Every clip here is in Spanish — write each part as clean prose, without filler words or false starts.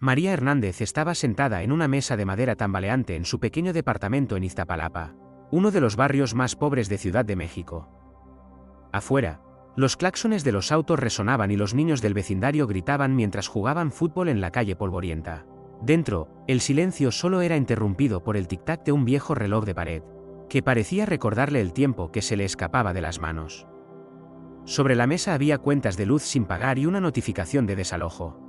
María Hernández estaba sentada en una mesa de madera tambaleante en su pequeño departamento en Iztapalapa, uno de los barrios más pobres de Ciudad de México. Afuera, los claxones de los autos resonaban y los niños del vecindario gritaban mientras jugaban fútbol en la calle polvorienta. Dentro, el silencio solo era interrumpido por el tic-tac de un viejo reloj de pared, que parecía recordarle el tiempo que se le escapaba de las manos. Sobre la mesa había cuentas de luz sin pagar y una notificación de desalojo.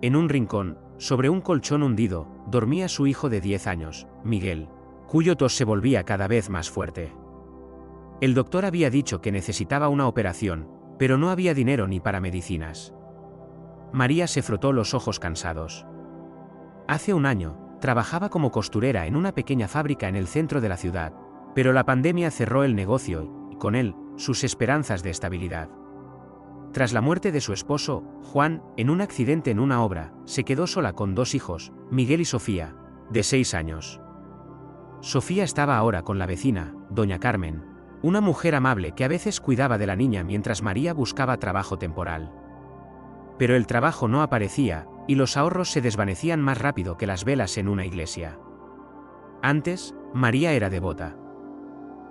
En un rincón, sobre un colchón hundido, dormía su hijo de 10 años, Miguel, cuyo tos se volvía cada vez más fuerte. El doctor había dicho que necesitaba una operación, pero no había dinero ni para medicinas. María se frotó los ojos cansados. Hace un año, trabajaba como costurera en una pequeña fábrica en el centro de la ciudad, pero la pandemia cerró el negocio y, con él, sus esperanzas de estabilidad. Tras la muerte de su esposo, Juan, en un accidente en una obra, se quedó sola con 2 hijos, Miguel y Sofía, de 6 años. Sofía estaba ahora con la vecina, doña Carmen, una mujer amable que a veces cuidaba de la niña mientras María buscaba trabajo temporal. Pero el trabajo no aparecía, y los ahorros se desvanecían más rápido que las velas en una iglesia. Antes, María era devota.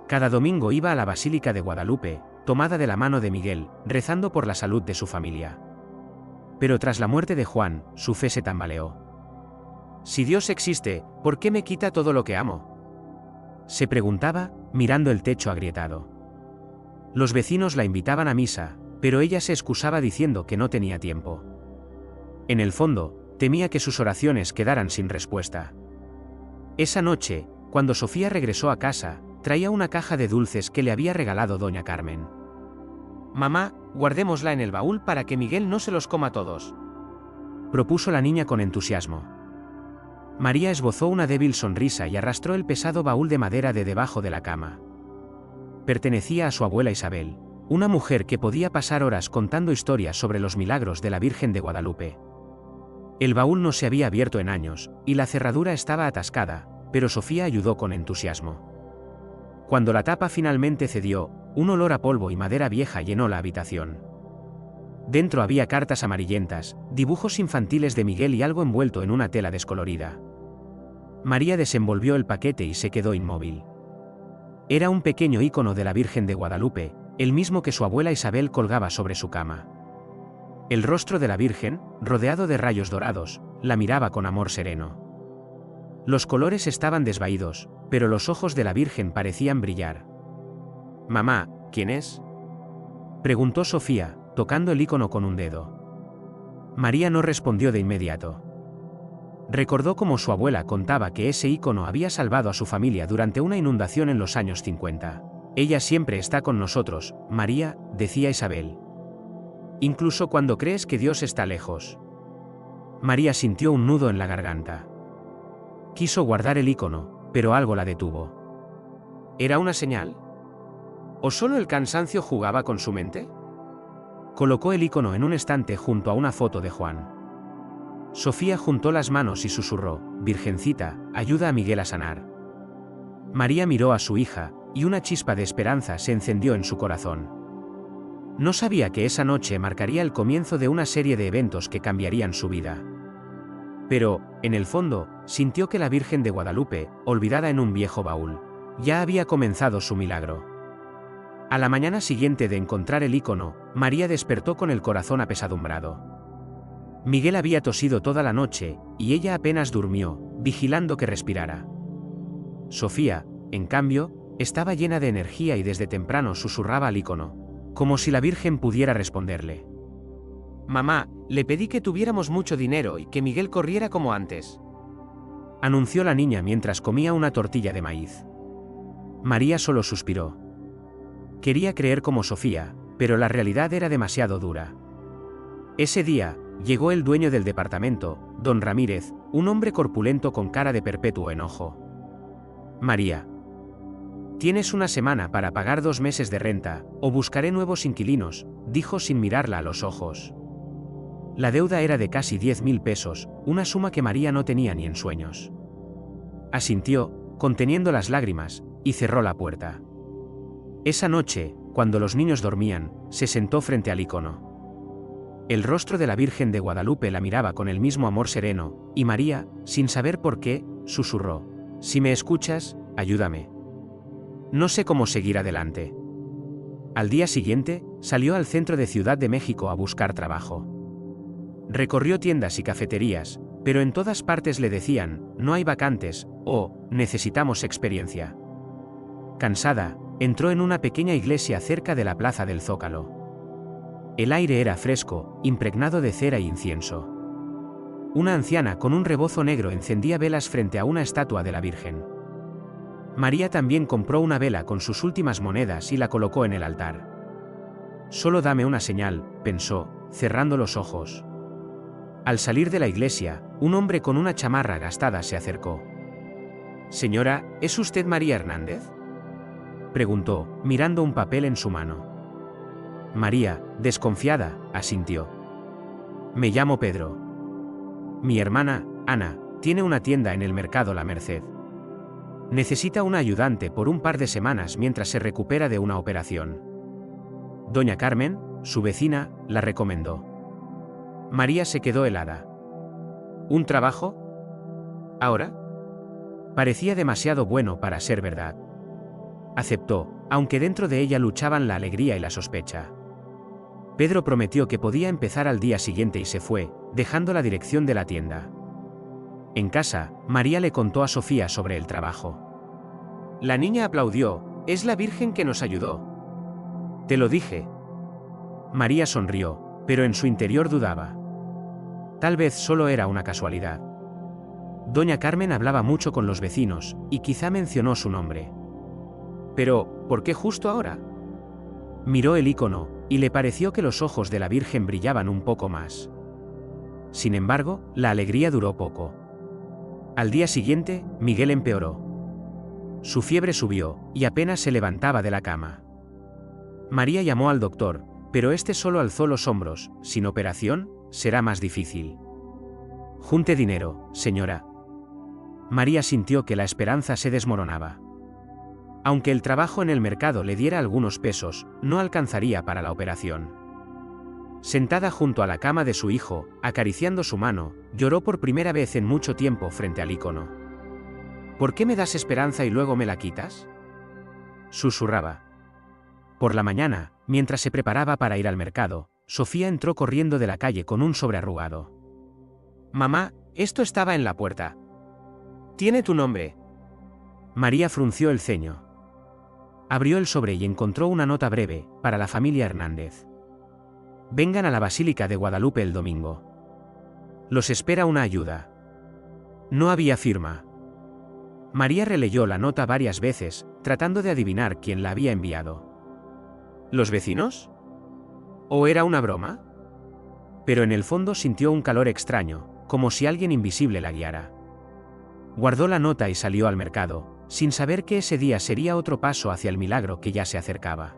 Cada domingo iba a la Basílica de Guadalupe, tomada de la mano de Miguel, rezando por la salud de su familia. Pero tras la muerte de Juan, su fe se tambaleó. Si Dios existe, ¿por qué me quita todo lo que amo?, se preguntaba, mirando el techo agrietado. Los vecinos la invitaban a misa, pero ella se excusaba diciendo que no tenía tiempo. En el fondo, temía que sus oraciones quedaran sin respuesta. Esa noche, cuando Sofía regresó a casa, traía una caja de dulces que le había regalado doña Carmen. «Mamá, guardémosla en el baúl para que Miguel no se los coma todos», propuso la niña con entusiasmo. María esbozó una débil sonrisa y arrastró el pesado baúl de madera de debajo de la cama. Pertenecía a su abuela Isabel, una mujer que podía pasar horas contando historias sobre los milagros de la Virgen de Guadalupe. El baúl no se había abierto en años, y la cerradura estaba atascada, pero Sofía ayudó con entusiasmo. Cuando la tapa finalmente cedió, un olor a polvo y madera vieja llenó la habitación. Dentro había cartas amarillentas, dibujos infantiles de Miguel y algo envuelto en una tela descolorida. María desenvolvió el paquete y se quedó inmóvil. Era un pequeño ícono de la Virgen de Guadalupe, el mismo que su abuela Isabel colgaba sobre su cama. El rostro de la Virgen, rodeado de rayos dorados, la miraba con amor sereno. Los colores estaban desvaídos, pero los ojos de la Virgen parecían brillar. «Mamá, ¿quién es?», preguntó Sofía, tocando el ícono con un dedo. María no respondió de inmediato. Recordó cómo su abuela contaba que ese ícono había salvado a su familia durante una inundación en los años 50. «Ella siempre está con nosotros, María», decía Isabel. «Incluso cuando crees que Dios está lejos». María sintió un nudo en la garganta. Quiso guardar el ícono, pero algo la detuvo. ¿Era una señal? ¿O solo el cansancio jugaba con su mente? Colocó el ícono en un estante junto a una foto de Juan. Sofía juntó las manos y susurró: «Virgencita, ayuda a Miguel a sanar». María miró a su hija, y una chispa de esperanza se encendió en su corazón. No sabía que esa noche marcaría el comienzo de una serie de eventos que cambiarían su vida. Pero, en el fondo, sintió que la Virgen de Guadalupe, olvidada en un viejo baúl, ya había comenzado su milagro. A la mañana siguiente de encontrar el ícono, María despertó con el corazón apesadumbrado. Miguel había tosido toda la noche, y ella apenas durmió, vigilando que respirara. Sofía, en cambio, estaba llena de energía y desde temprano susurraba al ícono, como si la Virgen pudiera responderle. «Mamá, le pedí que tuviéramos mucho dinero y que Miguel corriera como antes», anunció la niña mientras comía una tortilla de maíz. María solo suspiró. Quería creer como Sofía, pero la realidad era demasiado dura. Ese día, llegó el dueño del departamento, don Ramírez, un hombre corpulento con cara de perpetuo enojo. «María, tienes una semana para pagar 2 meses de renta, o buscaré nuevos inquilinos», dijo sin mirarla a los ojos. La deuda era de casi 10.000 pesos, una suma que María no tenía ni en sueños. Asintió, conteniendo las lágrimas, y cerró la puerta. Esa noche, cuando los niños dormían, se sentó frente al ícono. El rostro de la Virgen de Guadalupe la miraba con el mismo amor sereno, y María, sin saber por qué, susurró: «Si me escuchas, ayúdame. No sé cómo seguir adelante». Al día siguiente, salió al centro de Ciudad de México a buscar trabajo. Recorrió tiendas y cafeterías, pero en todas partes le decían: «No hay vacantes» o «Necesitamos experiencia». Cansada, entró en una pequeña iglesia cerca de la plaza del Zócalo. El aire era fresco, impregnado de cera e incienso. Una anciana con un rebozo negro encendía velas frente a una estatua de la Virgen. María también compró una vela con sus últimas monedas y la colocó en el altar. «Solo dame una señal», pensó, cerrando los ojos. Al salir de la iglesia, un hombre con una chamarra gastada se acercó. «Señora, ¿es usted María Hernández?», preguntó, mirando un papel en su mano. María, desconfiada, asintió. «Me llamo Pedro. Mi hermana, Ana, tiene una tienda en el mercado La Merced. Necesita una ayudante por un par de semanas mientras se recupera de una operación. Doña Carmen, su vecina, la recomendó». María se quedó helada. ¿Un trabajo? ¿Ahora? Parecía demasiado bueno para ser verdad. Aceptó, aunque dentro de ella luchaban la alegría y la sospecha. Pedro prometió que podía empezar al día siguiente y se fue, dejando la dirección de la tienda. En casa, María le contó a Sofía sobre el trabajo. La niña aplaudió: «Es la Virgen que nos ayudó». «Te lo dije». María sonrió, pero en su interior dudaba. Tal vez solo era una casualidad. Doña Carmen hablaba mucho con los vecinos, y quizá mencionó su nombre. Pero, ¿por qué justo ahora? Miró el icono, y le pareció que los ojos de la Virgen brillaban un poco más. Sin embargo, la alegría duró poco. Al día siguiente, Miguel empeoró. Su fiebre subió, y apenas se levantaba de la cama. María llamó al doctor, pero este solo alzó los hombros: «Sin operación, será más difícil». «Junte dinero, señora». María sintió que la esperanza se desmoronaba. Aunque el trabajo en el mercado le diera algunos pesos, no alcanzaría para la operación. Sentada junto a la cama de su hijo, acariciando su mano, lloró por primera vez en mucho tiempo frente al icono. «¿Por qué me das esperanza y luego me la quitas?», susurraba. Por la mañana, mientras se preparaba para ir al mercado, Sofía entró corriendo de la calle con un sobre arrugado. «Mamá, esto estaba en la puerta. Tiene tu nombre». María frunció el ceño. Abrió el sobre y encontró una nota breve: «Para la familia Hernández. Vengan a la Basílica de Guadalupe el domingo. Los espera una ayuda». No había firma. María releyó la nota varias veces, tratando de adivinar quién la había enviado. ¿Los vecinos? ¿O era una broma? Pero en el fondo sintió un calor extraño, como si alguien invisible la guiara. Guardó la nota y salió al mercado, sin saber que ese día sería otro paso hacia el milagro que ya se acercaba.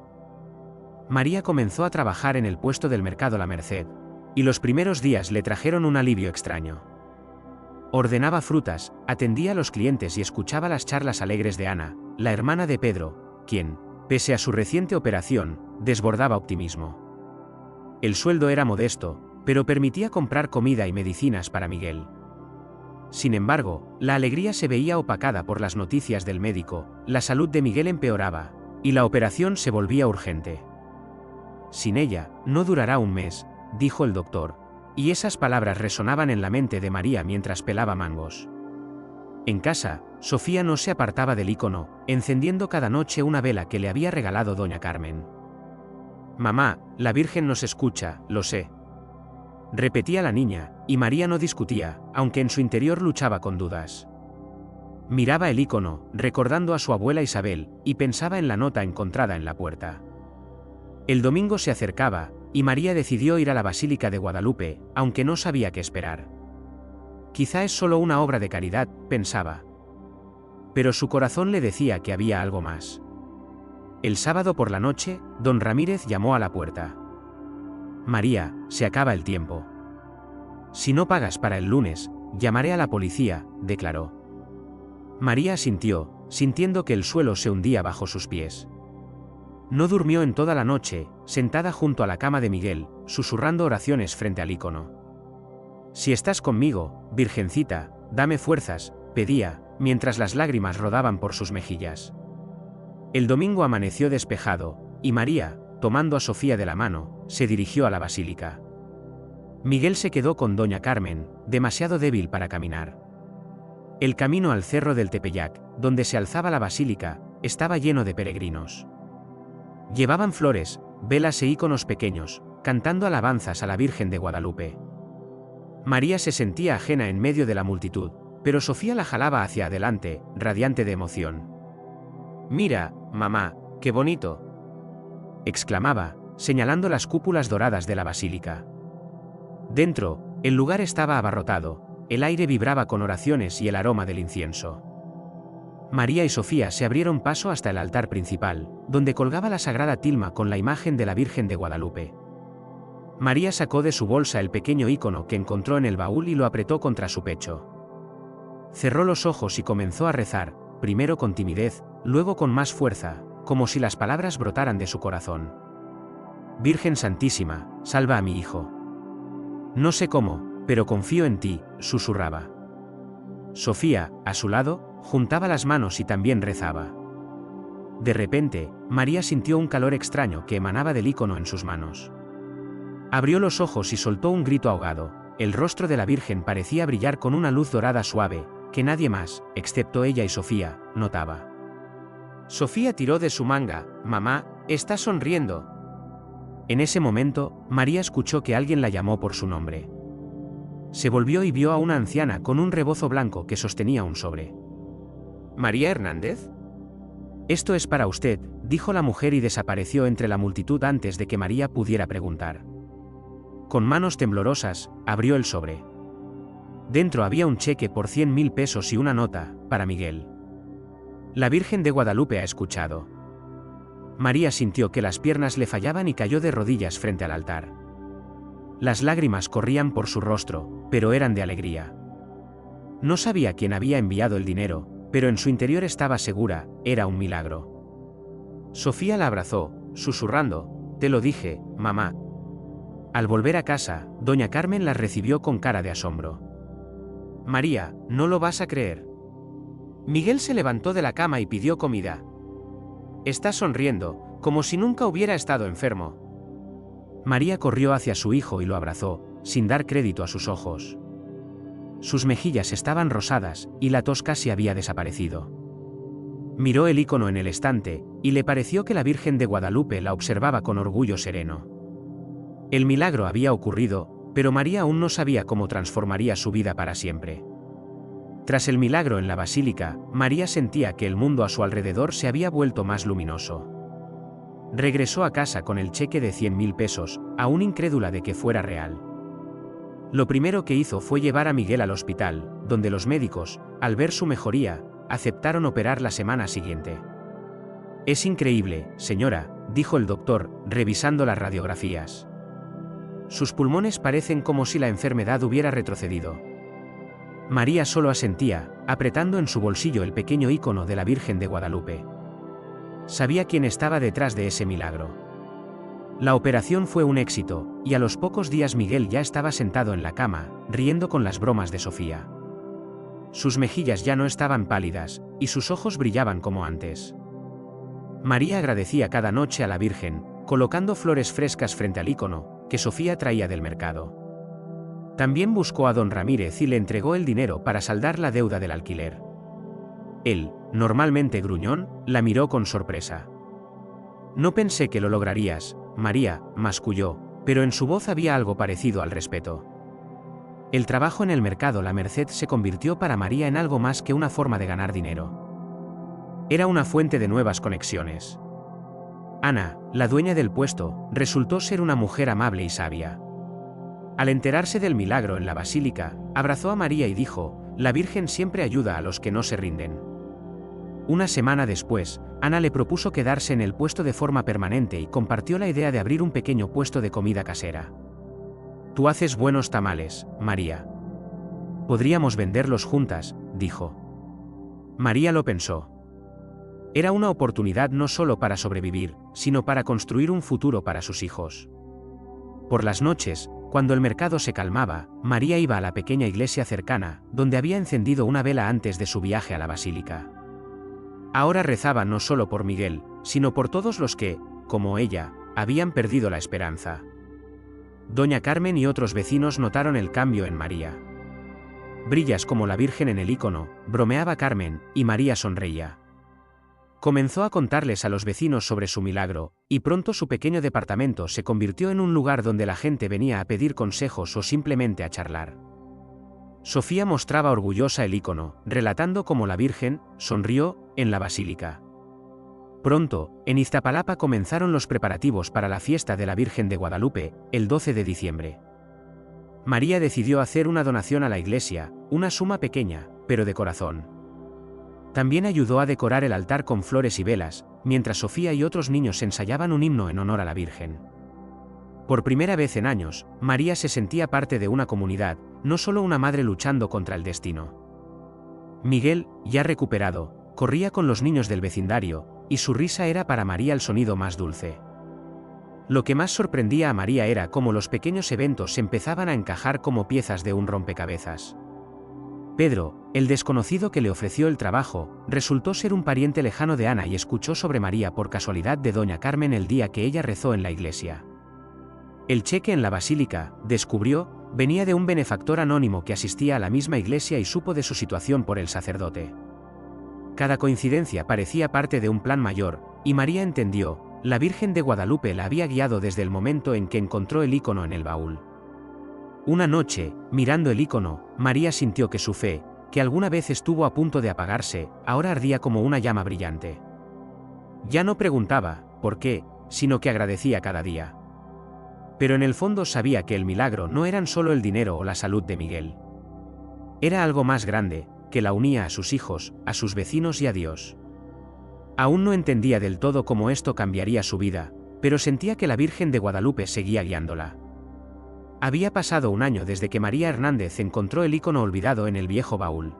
María comenzó a trabajar en el puesto del mercado La Merced, y los primeros días le trajeron un alivio extraño. Ordenaba frutas, atendía a los clientes y escuchaba las charlas alegres de Ana, la hermana de Pedro, quien, pese a su reciente operación, desbordaba optimismo. El sueldo era modesto, pero permitía comprar comida y medicinas para Miguel. Sin embargo, la alegría se veía opacada por las noticias del médico: la salud de Miguel empeoraba, y la operación se volvía urgente. «Sin ella, no durará un mes», dijo el doctor, y esas palabras resonaban en la mente de María mientras pelaba mangos. En casa, Sofía no se apartaba del icono, encendiendo cada noche una vela que le había regalado doña Carmen. «Mamá, la Virgen nos escucha, lo sé», repetía la niña, y María no discutía, aunque en su interior luchaba con dudas. Miraba el icono, recordando a su abuela Isabel, y pensaba en la nota encontrada en la puerta. El domingo se acercaba, y María decidió ir a la Basílica de Guadalupe, aunque no sabía qué esperar. Quizá es solo una obra de caridad, pensaba. Pero su corazón le decía que había algo más. El sábado por la noche, don Ramírez llamó a la puerta. «María, se acaba el tiempo. Si no pagas para el lunes, llamaré a la policía», declaró. María asintió, sintiendo que el suelo se hundía bajo sus pies. No durmió en toda la noche, sentada junto a la cama de Miguel, susurrando oraciones frente al icono. Si estás conmigo, Virgencita, dame fuerzas, pedía, mientras las lágrimas rodaban por sus mejillas. El domingo amaneció despejado, y María, tomando a Sofía de la mano, se dirigió a la basílica. Miguel se quedó con doña Carmen, demasiado débil para caminar. El camino al cerro del Tepeyac, donde se alzaba la basílica, estaba lleno de peregrinos. Llevaban flores, velas e íconos pequeños, cantando alabanzas a la Virgen de Guadalupe. María se sentía ajena en medio de la multitud, pero Sofía la jalaba hacia adelante, radiante de emoción. «Mira, mamá, qué bonito», exclamaba, señalando las cúpulas doradas de la basílica. Dentro, el lugar estaba abarrotado, el aire vibraba con oraciones y el aroma del incienso. María y Sofía se abrieron paso hasta el altar principal, donde colgaba la sagrada tilma con la imagen de la Virgen de Guadalupe. María sacó de su bolsa el pequeño ícono que encontró en el baúl y lo apretó contra su pecho. Cerró los ojos y comenzó a rezar, primero con timidez, luego con más fuerza, como si las palabras brotaran de su corazón. «Virgen Santísima, salva a mi hijo. No sé cómo, pero confío en ti», susurraba. Sofía, a su lado, juntaba las manos y también rezaba. De repente, María sintió un calor extraño que emanaba del ícono en sus manos. Abrió los ojos y soltó un grito ahogado. El rostro de la Virgen parecía brillar con una luz dorada suave, que nadie más, excepto ella y Sofía, notaba. Sofía tiró de su manga. «Mamá, está sonriendo». En ese momento, María escuchó que alguien la llamó por su nombre. Se volvió y vio a una anciana con un rebozo blanco que sostenía un sobre. «¿María Hernández?» «Esto es para usted», dijo la mujer y desapareció entre la multitud antes de que María pudiera preguntar. Con manos temblorosas, abrió el sobre. Dentro había un cheque por 100.000 pesos y una nota, para Miguel. «La Virgen de Guadalupe ha escuchado». María sintió que las piernas le fallaban y cayó de rodillas frente al altar. Las lágrimas corrían por su rostro, pero eran de alegría. No sabía quién había enviado el dinero, pero en su interior estaba segura, era un milagro. Sofía la abrazó, susurrando: «Te lo dije, mamá». Al volver a casa, doña Carmen la recibió con cara de asombro. «María, no lo vas a creer». Miguel se levantó de la cama y pidió comida. «Está sonriendo, como si nunca hubiera estado enfermo». María corrió hacia su hijo y lo abrazó, sin dar crédito a sus ojos. Sus mejillas estaban rosadas, y la tos casi había desaparecido. Miró el ícono en el estante, y le pareció que la Virgen de Guadalupe la observaba con orgullo sereno. El milagro había ocurrido, pero María aún no sabía cómo transformaría su vida para siempre. Tras el milagro en la basílica, María sentía que el mundo a su alrededor se había vuelto más luminoso. Regresó a casa con el cheque de 100.000 pesos, aún incrédula de que fuera real. Lo primero que hizo fue llevar a Miguel al hospital, donde los médicos, al ver su mejoría, aceptaron operar la semana siguiente. «Es increíble, señora», dijo el doctor, revisando las radiografías. «Sus pulmones parecen como si la enfermedad hubiera retrocedido». María solo asentía, apretando en su bolsillo el pequeño ícono de la Virgen de Guadalupe. Sabía quién estaba detrás de ese milagro. La operación fue un éxito, y a los pocos días Miguel ya estaba sentado en la cama, riendo con las bromas de Sofía. Sus mejillas ya no estaban pálidas, y sus ojos brillaban como antes. María agradecía cada noche a la Virgen, colocando flores frescas frente al ícono, que Sofía traía del mercado. También buscó a don Ramírez y le entregó el dinero para saldar la deuda del alquiler. Él, normalmente gruñón, la miró con sorpresa. «No pensé que lo lograrías, María», masculló, pero en su voz había algo parecido al respeto. El trabajo en el mercado La Merced se convirtió para María en algo más que una forma de ganar dinero. Era una fuente de nuevas conexiones. Ana, la dueña del puesto, resultó ser una mujer amable y sabia. Al enterarse del milagro en la basílica, abrazó a María y dijo: «La Virgen siempre ayuda a los que no se rinden». Una semana después, Ana le propuso quedarse en el puesto de forma permanente y compartió la idea de abrir un pequeño puesto de comida casera. «Tú haces buenos tamales, María. Podríamos venderlos juntas», dijo. María lo pensó. Era una oportunidad no solo para sobrevivir, sino para construir un futuro para sus hijos. Por las noches, cuando el mercado se calmaba, María iba a la pequeña iglesia cercana, donde había encendido una vela antes de su viaje a la basílica. Ahora rezaba no solo por Miguel, sino por todos los que, como ella, habían perdido la esperanza. Doña Carmen y otros vecinos notaron el cambio en María. «Brillas como la Virgen en el icono», bromeaba Carmen, y María sonreía. Comenzó a contarles a los vecinos sobre su milagro, y pronto su pequeño departamento se convirtió en un lugar donde la gente venía a pedir consejos o simplemente a charlar. Sofía mostraba orgullosa el icono, relatando cómo la Virgen sonrió en la basílica. Pronto, en Iztapalapa comenzaron los preparativos para la fiesta de la Virgen de Guadalupe, el 12 de diciembre. María decidió hacer una donación a la iglesia, una suma pequeña, pero de corazón. También ayudó a decorar el altar con flores y velas, mientras Sofía y otros niños ensayaban un himno en honor a la Virgen. Por primera vez en años, María se sentía parte de una comunidad, no solo una madre luchando contra el destino. Miguel, ya recuperado, corría con los niños del vecindario, y su risa era para María el sonido más dulce. Lo que más sorprendía a María era cómo los pequeños eventos empezaban a encajar como piezas de un rompecabezas. Pedro, el desconocido que le ofreció el trabajo, resultó ser un pariente lejano de Ana y escuchó sobre María por casualidad de Doña Carmen el día que ella rezó en la iglesia. El cheque en la basílica, descubrió, venía de un benefactor anónimo que asistía a la misma iglesia y supo de su situación por el sacerdote. Cada coincidencia parecía parte de un plan mayor, y María entendió, la Virgen de Guadalupe la había guiado desde el momento en que encontró el icono en el baúl. Una noche, mirando el icono, María sintió que su fe, que alguna vez estuvo a punto de apagarse, ahora ardía como una llama brillante. Ya no preguntaba, ¿por qué?, sino que agradecía cada día. Pero en el fondo sabía que el milagro no eran solo el dinero o la salud de Miguel. Era algo más grande, que la unía a sus hijos, a sus vecinos y a Dios. Aún no entendía del todo cómo esto cambiaría su vida, pero sentía que la Virgen de Guadalupe seguía guiándola. Había pasado un año desde que María Hernández encontró el icono olvidado en el viejo baúl.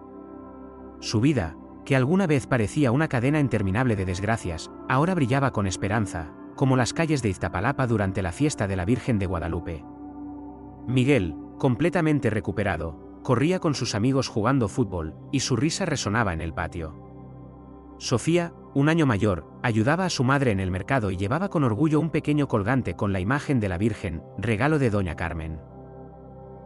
Su vida, que alguna vez parecía una cadena interminable de desgracias, ahora brillaba con esperanza, como las calles de Iztapalapa durante la fiesta de la Virgen de Guadalupe. Miguel, completamente recuperado, corría con sus amigos jugando fútbol, y su risa resonaba en el patio. Sofía, un año mayor, ayudaba a su madre en el mercado y llevaba con orgullo un pequeño colgante con la imagen de la Virgen, regalo de Doña Carmen.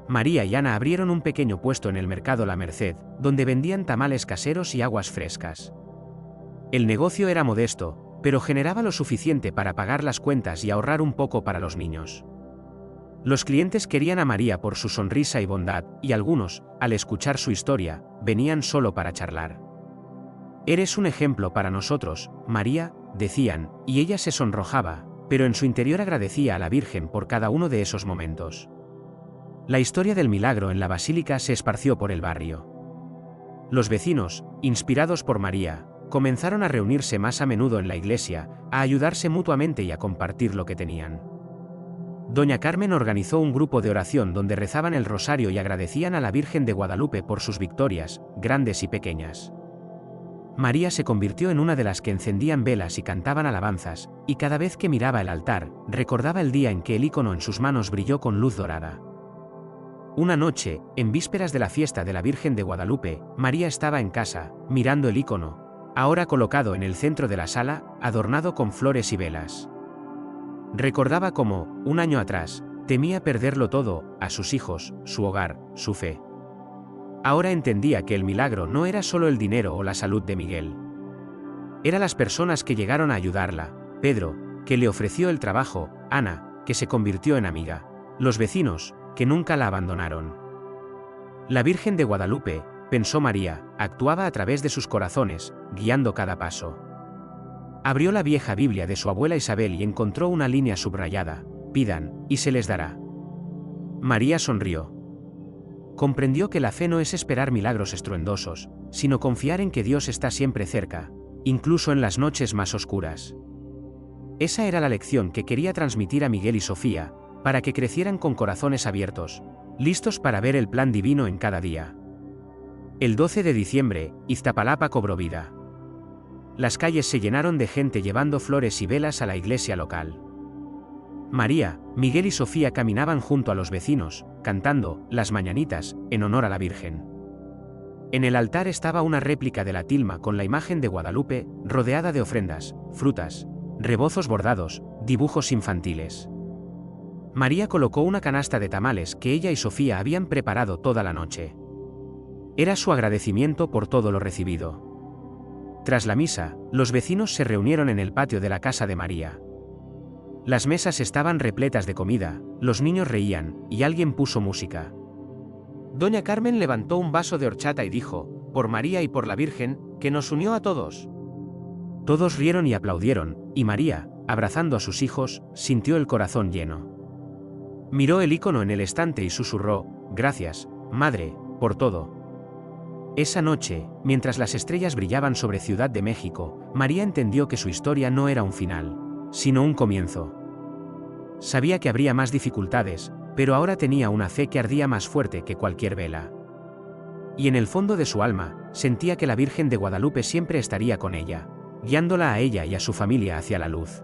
María y Ana abrieron un pequeño puesto en el mercado La Merced, donde vendían tamales caseros y aguas frescas. El negocio era modesto, pero generaba lo suficiente para pagar las cuentas y ahorrar un poco para los niños. Los clientes querían a María por su sonrisa y bondad, y algunos, al escuchar su historia, venían solo para charlar. «Eres un ejemplo para nosotros, María», decían, y ella se sonrojaba, pero en su interior agradecía a la Virgen por cada uno de esos momentos. La historia del milagro en la basílica se esparció por el barrio. Los vecinos, inspirados por María, comenzaron a reunirse más a menudo en la iglesia, a ayudarse mutuamente y a compartir lo que tenían. Doña Carmen organizó un grupo de oración donde rezaban el rosario y agradecían a la Virgen de Guadalupe por sus victorias, grandes y pequeñas. María se convirtió en una de las que encendían velas y cantaban alabanzas, y cada vez que miraba el altar, recordaba el día en que el icono en sus manos brilló con luz dorada. Una noche, en vísperas de la fiesta de la Virgen de Guadalupe, María estaba en casa, mirando el icono, ahora colocado en el centro de la sala, adornado con flores y velas. Recordaba cómo, un año atrás, temía perderlo todo, a sus hijos, su hogar, su fe. Ahora entendía que el milagro no era solo el dinero o la salud de Miguel. Eran las personas que llegaron a ayudarla, Pedro, que le ofreció el trabajo, Ana, que se convirtió en amiga, los vecinos, que nunca la abandonaron. La Virgen de Guadalupe, pensó María, actuaba a través de sus corazones, guiando cada paso. Abrió la vieja Biblia de su abuela Isabel y encontró una línea subrayada: «Pidan, y se les dará». María sonrió. Comprendió que la fe no es esperar milagros estruendosos, sino confiar en que Dios está siempre cerca, incluso en las noches más oscuras. Esa era la lección que quería transmitir a Miguel y Sofía, para que crecieran con corazones abiertos, listos para ver el plan divino en cada día. El 12 de diciembre, Iztapalapa cobró vida. Las calles se llenaron de gente llevando flores y velas a la iglesia local. María, Miguel y Sofía caminaban junto a los vecinos, cantando las mañanitas, en honor a la Virgen. En el altar estaba una réplica de la tilma con la imagen de Guadalupe, rodeada de ofrendas, frutas, rebozos bordados, dibujos infantiles. María colocó una canasta de tamales que ella y Sofía habían preparado toda la noche. Era su agradecimiento por todo lo recibido. Tras la misa, los vecinos se reunieron en el patio de la casa de María. Las mesas estaban repletas de comida, los niños reían, y alguien puso música. Doña Carmen levantó un vaso de horchata y dijo, por María y por la Virgen, que nos unió a todos. Todos rieron y aplaudieron, y María, abrazando a sus hijos, sintió el corazón lleno. Miró el icono en el estante y susurró, gracias, Madre, por todo. Esa noche, mientras las estrellas brillaban sobre Ciudad de México, María entendió que su historia no era un final, sino un comienzo. Sabía que habría más dificultades, pero ahora tenía una fe que ardía más fuerte que cualquier vela. Y en el fondo de su alma, sentía que la Virgen de Guadalupe siempre estaría con ella, guiándola a ella y a su familia hacia la luz.